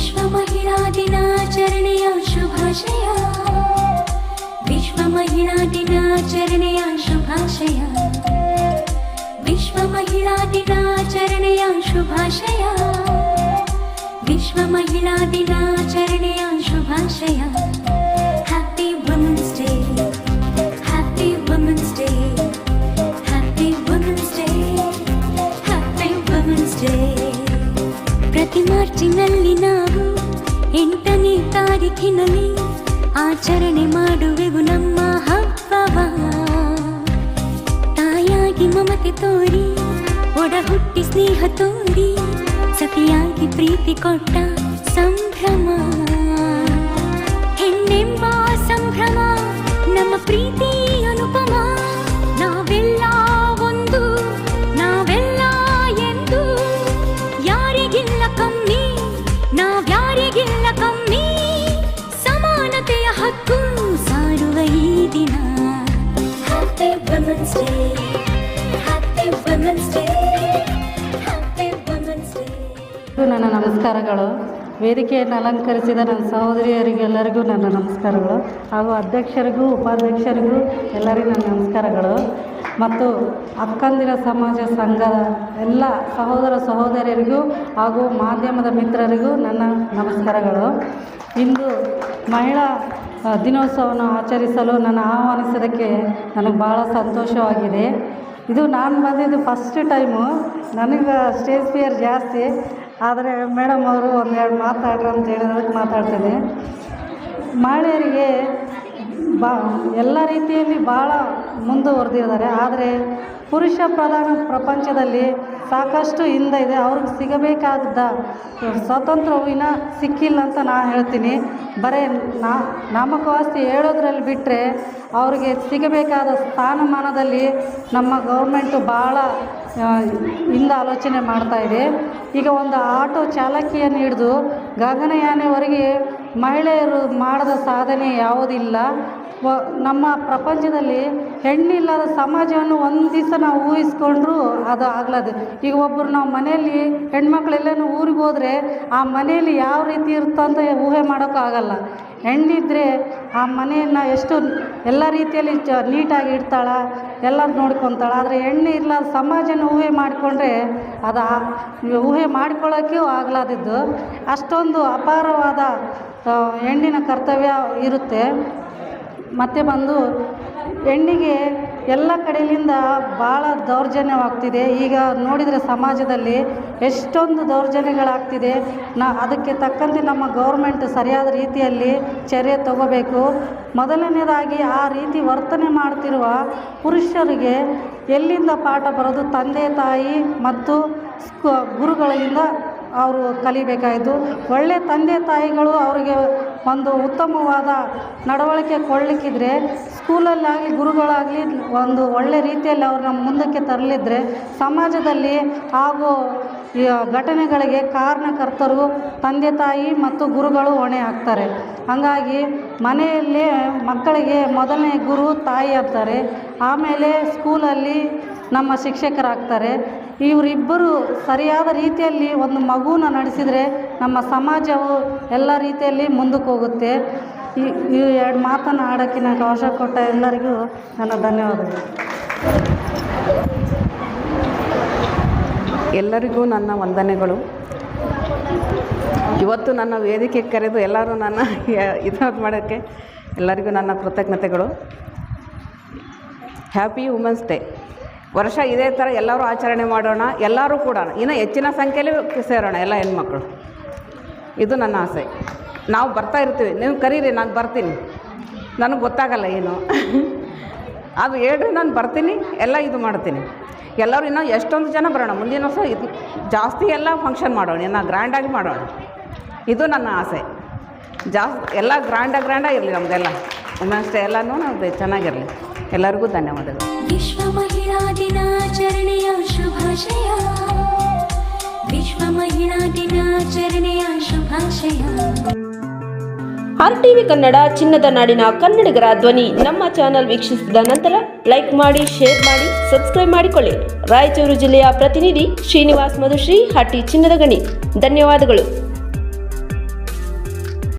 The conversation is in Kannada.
ವಿಶ್ವ ಮಹಿಳಾ ದಿನಾಚರಣೆಯ ಶುಭಾಶಯ. ವಿಶ್ವ ಮಹಿಳಾ ದಿನಾಚರಣೆಯ ಶುಭಾಶಯ. ವಿಶ್ವ ಮಹಿಳಾ ದಿನಾಚರಣೆಯ ಶುಭಾಶಯ. ವಿಶ್ವ ಮಹಿಳಾ ದಿನಾಚರಣೆಯ ಶುಭಾಶಯ. Happy women's day, happy women's day, happy women's day, happy women's day. ಪ್ರತಿ ಮಾರ್ಚಿನಲ್ಲಿ ನಾವು 8ನೇ ತಾರೀಖಿನಲ್ಲಿ ಆಚರಣೆ ಮಾಡುವೆವು ನಮ್ಮ ಹಬ್ಬವ. ತಾಯಾಗಿ ಮಮತೆ ತೋರಿ, ಒಡ ಹುಟ್ಟಿ ಸ್ನೇಹ ತೋರಿ, ಸತಿಯಾಗಿ ಪ್ರೀತಿ ಕೊಟ್ಟ ಸಂಭ್ರಮ. ಹೆಣ್ಣೆಂಬ ಸಂಭ್ರಮ, ನಮ್ಮ ಪ್ರೀತಿ ಅನುಪಮ. ನಾವೆಲ್ಲ ಒಂದು, ನಾವೆಲ್ಲ ಎಂದು, ಯಾರಿಗಿಲ್ಲ ಕಮ್ಮಿ, ನಾವ್ಯಾರಿಗಿಲ್ಲ ಕಮ್ಮಿ. ಸಮಾನತೆಯ ಹಕ್ಕು ಸಾರುವ ಈ ದಿನ. Happy women's day, happy women's day, happy women's day. ನನ್ನ ನಮಸ್ಕಾರಗಳು. ವೇದಿಕೆಯನ್ನು ಅಲಂಕರಿಸಿದ ನನ್ನ ಸಹೋದರಿಯರಿಗೆಲ್ಲರಿಗೂ ನನ್ನ ನಮಸ್ಕಾರಗಳು, ಹಾಗೂ ಅಧ್ಯಕ್ಷರಿಗೂ ಉಪಾಧ್ಯಕ್ಷರಿಗೂ ಎಲ್ಲರಿಗೂ ನನ್ನ ನಮಸ್ಕಾರಗಳು. ಮತ್ತು ಅಕ್ಕಂದಿರ ಸಮಾಜ ಸಂಘದ ಎಲ್ಲ ಸಹೋದರ ಸಹೋದರಿಯರಿಗೂ ಹಾಗೂ ಮಾಧ್ಯಮದ ಮಿತ್ರರಿಗೂ ನನ್ನ ನಮಸ್ಕಾರಗಳು. ಇಂದು ಮಹಿಳಾ ದಿನೋತ್ಸವವನ್ನು ಆಚರಿಸಲು ನನ್ನ ಆಹ್ವಾನಿಸಿದ್ದಕ್ಕೆ ನನಗೆ ಭಾಳ ಸಂತೋಷವಾಗಿದೆ. ಇದು ನಾನು ಬಂದಿದ್ದು ಫಸ್ಟ್ ಟೈಮು. ನನಗೆ ಸ್ಟೇಜ್ ಫಿಯರ್ ಜಾಸ್ತಿ, ಆದರೆ ಮೇಡಮ್ ಅವರು ಒಂದೆರಡು ಮಾತಾಡ್ರಿ ಅಂತ ಹೇಳಿದಕ್ಕೆ ಮಾತಾಡ್ತೀನಿ. ಮಹಿಳೆಯರಿಗೆ ಎಲ್ಲ ರೀತಿಯಲ್ಲಿ ಭಾಳ ಮುಂದುವರೆದಿದ್ದಾರೆ. ಆದರೆ ಪುರುಷ ಪ್ರಧಾನ ಪ್ರಪಂಚದಲ್ಲಿ ಸಾಕಷ್ಟು ಹಿಂದೆ ಇದೆ. ಅವ್ರಿಗೆ ಸಿಗಬೇಕಾದ ಸ್ವಾತಂತ್ರ್ಯವು ಇನ್ನೂ ಸಿಕ್ಕಿಲ್ಲ ಅಂತ ನಾನು ಹೇಳ್ತೀನಿ. ಬರೀ ನಾಮಕವಾಸ್ತಿ ಹೇಳೋದ್ರಲ್ಲಿ ಬಿಟ್ಟರೆ ಅವ್ರಿಗೆ ಸಿಗಬೇಕಾದ ಸ್ಥಾನಮಾನದಲ್ಲಿ ನಮ್ಮ ಗೌರ್ಮೆಂಟು ಭಾಳ ಹಿಂದೆ ಆಲೋಚನೆ ಮಾಡ್ತಾಯಿದೆ. ಈಗ ಒಂದು ಆಟೋ ಚಾಲಕಿಯನ್ನು ಹಿಡಿದು ಗಗನಯಾನವರೆಗೆ ಮಹಿಳೆಯರು ಮಾಡದ ಸಾಧನೆ ಯಾವುದಿಲ್ಲ. ನಮ್ಮ ಪ್ರಪಂಚದಲ್ಲಿ ಹೆಣ್ಣಿಲ್ಲದ ಸಮಾಜವನ್ನು ಒಂದು ದಿವಸ ನಾವು ಊಹಿಸ್ಕೊಂಡ್ರೂ ಅದು ಆಗ್ಲದು. ಈಗ ಒಬ್ಬರು ನಾವು ಮನೆಯಲ್ಲಿ ಹೆಣ್ಮಕ್ಳೆಲ್ಲನೂ ಊರಿಗೆ ಹೋದರೆ ಆ ಮನೆಯಲ್ಲಿ ಯಾವ ರೀತಿ ಇರುತ್ತಂತ ಊಹೆ ಮಾಡೋಕ್ಕಾಗಲ್ಲ. ಹೆಣ್ಣಿದ್ರೆ ಆ ಮನೆಯನ್ನು ಎಷ್ಟು ಎಲ್ಲ ರೀತಿಯಲ್ಲಿ ನೀಟಾಗಿ ಇಡ್ತಾಳೆ, ಎಲ್ಲ ನೋಡ್ಕೊತಾಳೆ. ಆದರೆ ಹೆಣ್ಣು ಇಲ್ಲದ ಸಮಾಜನ ಊಹೆ ಮಾಡಿಕೊಂಡ್ರೆ ಅದು ಊಹೆ ಮಾಡ್ಕೊಳ್ಳೋಕ್ಕೂ ಆಗ್ಲಾದಿದ್ದು. ಅಷ್ಟೊಂದು ಅಪಾರವಾದ ಹೆಣ್ಣಿನ ಕರ್ತವ್ಯ ಇರುತ್ತೆ. ಮತ್ತು ಬಂದು ಹೆಣ್ಣಿಗೆ ಎಲ್ಲ ಕಡೆಯಿಂದ ಭಾಳ ದೌರ್ಜನ್ಯವಾಗ್ತಿದೆ. ಈಗ ನೋಡಿದರೆ ಸಮಾಜದಲ್ಲಿ ಎಷ್ಟೊಂದು ದೌರ್ಜನ್ಯಗಳಾಗ್ತಿದೆ. ಅದಕ್ಕೆ ತಕ್ಕಂತೆ ನಮ್ಮ ಗೌರ್ಮೆಂಟ್ ಸರಿಯಾದ ರೀತಿಯಲ್ಲಿ ಚರ್ಯೆ ತಗೋಬೇಕು. ಮೊದಲನೇದಾಗಿ ಆ ರೀತಿ ವರ್ತನೆ ಮಾಡ್ತಿರುವ ಪುರುಷರಿಗೆ ಎಲ್ಲಿಂದ ಪಾಠ ಬರೋದು? ತಂದೆ ತಾಯಿ ಮತ್ತು ಗುರುಗಳಿಂದ ಅವರು ಕಲಿಬೇಕಾಯಿತು. ಒಳ್ಳೆಯ ತಂದೆ ತಾಯಿಗಳು ಅವರಿಗೆ ಒಂದು ಉತ್ತಮವಾದ ನಡವಳಿಕೆ ಕೊಡಲಿಕ್ಕಿದ್ರೆ, ಸ್ಕೂಲಲ್ಲಾಗಲಿ ಗುರುಗಳಾಗಲಿ ಒಂದು ಒಳ್ಳೆ ರೀತಿಯಲ್ಲಿ ಅವ್ರನ್ನ ಮುಂದಕ್ಕೆ ತರಲಿದ್ರೆ ಸಮಾಜದಲ್ಲಿ ಹಾಗೂ ಘಟನೆಗಳಿಗೆ ಕಾರಣಕರ್ತರು ತಂದೆ ತಾಯಿ ಮತ್ತು ಗುರುಗಳು ಹೊಣೆ ಆಗ್ತಾರೆ. ಹಾಗಾಗಿ ಮನೆಯಲ್ಲೇ ಮಕ್ಕಳಿಗೆ ಮೊದಲನೇ ಗುರು ತಾಯಿ ಆಗ್ತಾರೆ, ಆಮೇಲೆ ಸ್ಕೂಲಲ್ಲಿ ನಮ್ಮ ಶಿಕ್ಷಕರಾಗ್ತಾರೆ. ಇವರಿಬ್ಬರು ಸರಿಯಾದ ರೀತಿಯಲ್ಲಿ ಒಂದು ಮಗುನ ನಡೆಸಿದರೆ ನಮ್ಮ ಸಮಾಜವು ಎಲ್ಲ ರೀತಿಯಲ್ಲಿ ಮುಂದಕ್ಕೆ ಹೋಗುತ್ತೆ. ಈ ಎರಡು ಮಾತನ್ನು ಆಡೋಕ್ಕೆ ನನಗೆ ಅವಕಾಶ ಕೊಟ್ಟ ಎಲ್ಲರಿಗೂ ನನ್ನ ಧನ್ಯವಾದಗಳು. ಎಲ್ಲರಿಗೂ ನನ್ನ ವಂದನೆಗಳು. ಇವತ್ತು ನನ್ನ ವೇದಿಕೆ ಕರೆದು ಎಲ್ಲರೂ ನನ್ನ ಇದು ಮಾಡೋಕ್ಕೆ ಎಲ್ಲರಿಗೂ ನನ್ನ ಕೃತಜ್ಞತೆಗಳು. Happy women's day. ವರ್ಷ ಇದೇ ಥರ ಎಲ್ಲರೂ ಆಚರಣೆ ಮಾಡೋಣ, ಎಲ್ಲರೂ ಕೂಡ ಇನ್ನೂ ಹೆಚ್ಚಿನ ಸಂಖ್ಯೆಯಲ್ಲಿ ಸೇರೋಣ ಎಲ್ಲ ಹೆಣ್ಮಕ್ಳು. ಇದು ನನ್ನ ಆಸೆ. ನಾವು ಬರ್ತಾ ಇರ್ತೀವಿ, ನೀವು ಕರೀರಿ, ನಾನು ಬರ್ತೀನಿ. ನನಗೆ ಗೊತ್ತಾಗಲ್ಲ ಏನು ಅದು ಹೇಳ್ರಿ, ನಾನು ಬರ್ತೀನಿ, ಎಲ್ಲ ಇದು ಮಾಡ್ತೀನಿ. ಎಲ್ಲರೂ ಇನ್ನೂ ಎಷ್ಟೊಂದು ಜನ ಬರೋಣ. ಮುಂದಿನ ವರ್ಷ ಇದು ಜಾಸ್ತಿ ಎಲ್ಲ ಫಂಕ್ಷನ್ ಮಾಡೋಣ, ಇನ್ನು ಗ್ರ್ಯಾಂಡಾಗಿ ಮಾಡೋಣ. ಇದು ನನ್ನ ಆಸೆ. ಎಲ್ಲ ಗ್ರ್ಯಾಂಡಾಗಿ ಇರಲಿ ನಮ್ಮದೆಲ್ಲ. ವುಮೆನ್ಸ್ ಡೇ ಎಲ್ಲನೂ ನಮ್ಮದು ಚೆನ್ನಾಗಿರಲಿ. ಎಲ್ಲರಿಗೂ ಧನ್ಯವಾದಗಳು. ವಿಶ್ವ ಮಹಿಳಾ ದಿನಾಚರಣೆಯ ಶುಭಾಶಯ. ವಿಶ್ವ ಮಹಿಳಾ ದಿನಾಚರಣೆಯ ಶುಭಾಶಯ. RTV ಕನ್ನಡ, ಚಿನ್ನದ ನಾಡಿನ ಕನ್ನಡಿಗರ ಧ್ವನಿ. ನಮ್ಮ ಚಾನೆಲ್ ವೀಕ್ಷಿಸಿದ ನಂತರ ಲೈಕ್ ಮಾಡಿ, ಶೇರ್ ಮಾಡಿ, ಸಬ್ಸ್ಕ್ರೈಬ್ ಮಾಡಿಕೊಳ್ಳಿ. ರಾಯಚೂರು ಜಿಲ್ಲೆಯ ಪ್ರತಿನಿಧಿ ಶ್ರೀನಿವಾಸ್ ಮಧುಶ್ರೀ, ಹಟ್ಟಿ ಚಿನ್ನದ ಗಣಿ. ಧನ್ಯವಾದಗಳು.